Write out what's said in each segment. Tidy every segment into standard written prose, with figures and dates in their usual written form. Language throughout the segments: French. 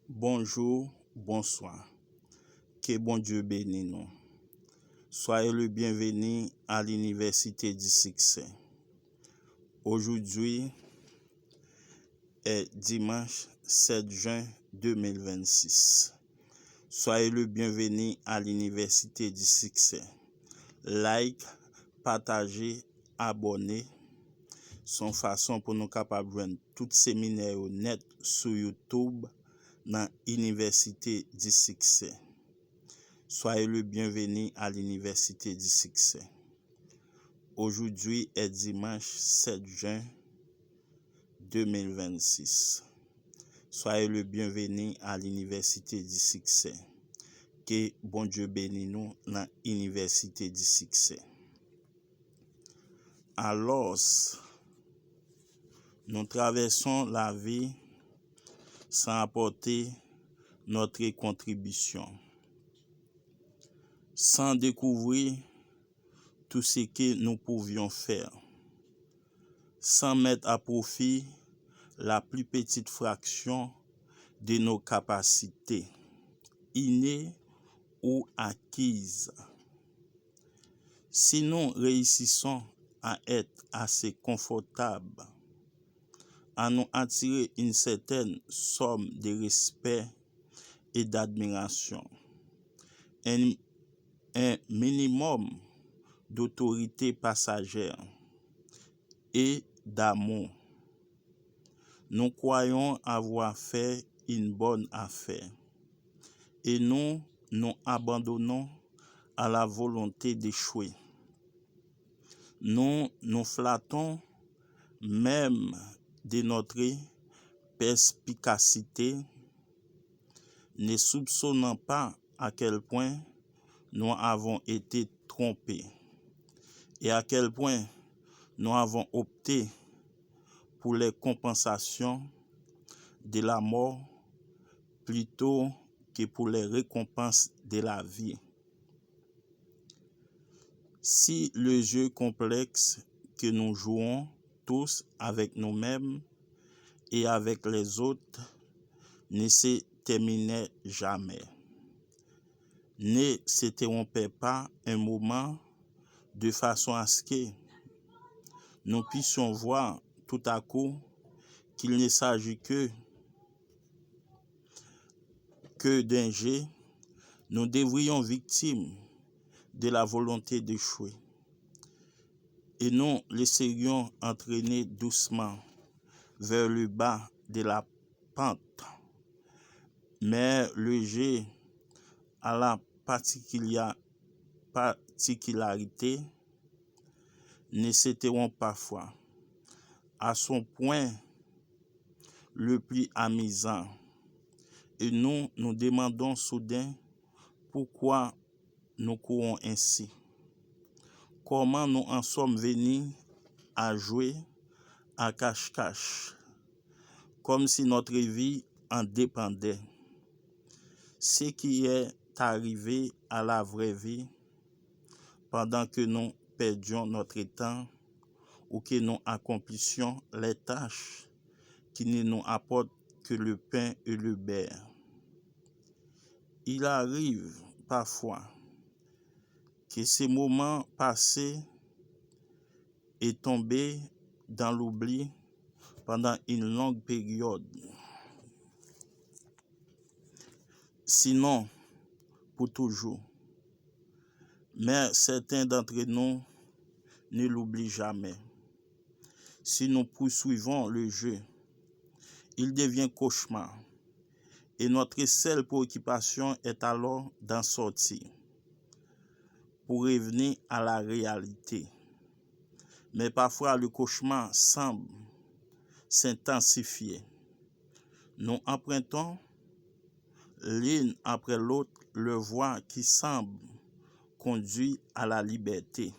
Bonjour, bonsoir. Que bon Dieu bénisse nous. Soyez le bienvenu à l'Université du Succès. Aujourd'hui est dimanche 7 juin 2026. Soyez le bienvenu à l'Université du Succès. Like, partagez, abonnez. Son façon pour nous capables de joindre tout séminaire net sur YouTube dans l'Université du Succès. Soyez le bienvenu à l'Université du Succès. Aujourd'hui est dimanche 7 juin 2026. Soyez le bienvenu à l'Université du Succès. Que bon Dieu bénisse nous dans l'Université du Succès. Alors, nous traversons la vie sans apporter notre contribution, sans découvrir tout ce que nous pouvions faire, sans mettre à profit la plus petite fraction de nos capacités, innées ou acquises. Si nous réussissons à être assez confortables, à nous attirer une certaine somme de respect et d'admiration, un minimum d'autorité passagère et d'amour, nous croyons avoir fait une bonne affaire et nous nous abandonnons à la volonté d'échouer. Nous nous flattons même de notre perspicacité, ne soupçonnant pas à quel point nous avons été trompés et à quel point nous avons opté pour les compensations de la mort plutôt que pour les récompenses de la vie. Si le jeu complexe que nous jouons tous avec nous-mêmes et avec les autres ne se terminait jamais, ne s'interrompait pas un moment de façon à ce que nous puissions voir tout à coup qu'il ne s'agit que d'un jeu, nous devrions victimes de la volonté d'échouer et nous laisserions entraîner doucement vers le bas de la pente. Mais le jeu a la particularité ne s'interrompt parfois à son point le plus amusant et nous nous demandons soudain pourquoi nous courons ainsi. Comment nous en sommes venus à jouer à cache-cache, comme si notre vie en dépendait. Ce qui est arrivé à la vraie vie pendant que nous perdions notre temps ou que nous accomplissions les tâches qui ne nous apportent que le pain et le beurre. Il arrive parfois que ces moments passés aient tombé dans l'oubli pendant une longue période. Sinon, pour toujours. Mais certains d'entre nous ne l'oublient jamais. Si nous poursuivons le jeu, il devient cauchemar. Et notre seule préoccupation est alors d'en sortir, pour revenir à la réalité. Mais parfois, le cauchemar semble s'intensifier. Nous empruntons l'une après l'autre le voie qui semble conduire à la liberté,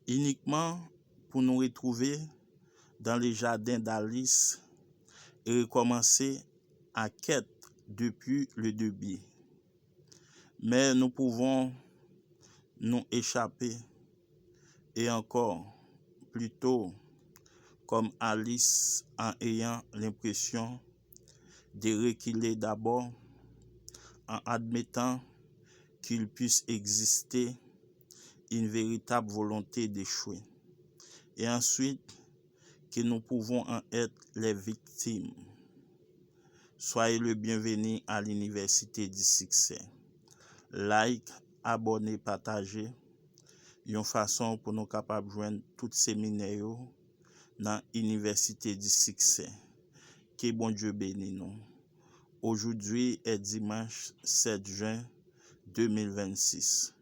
uniquement pour nous retrouver dans les jardins d'Alice et recommencer à quête depuis le début. Mais nous pouvons nous échapper et encore plutôt comme Alice en ayant l'impression de reculer d'abord en admettant qu'il puisse exister une véritable volonté d'échouer. Et ensuite, que nous pouvons en être les victimes. Soyez le bienvenu à l'Université du Succès. Like, abonnez, partagez. Une façon pour nous capables de joindre tous ces séminaires dans l'Université du Succès. Que bon Dieu bénisse nous. Aujourd'hui est dimanche 7 juin 2026.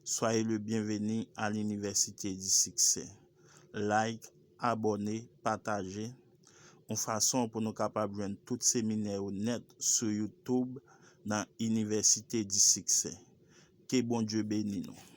Soyez le bienvenu à l'Université du Succès. Like, abonnez, partagez. Une façon pour nous capables de joindre tous ces séminaires net sur YouTube dans l'Université du Succès. Que bon Dieu bénisse nous.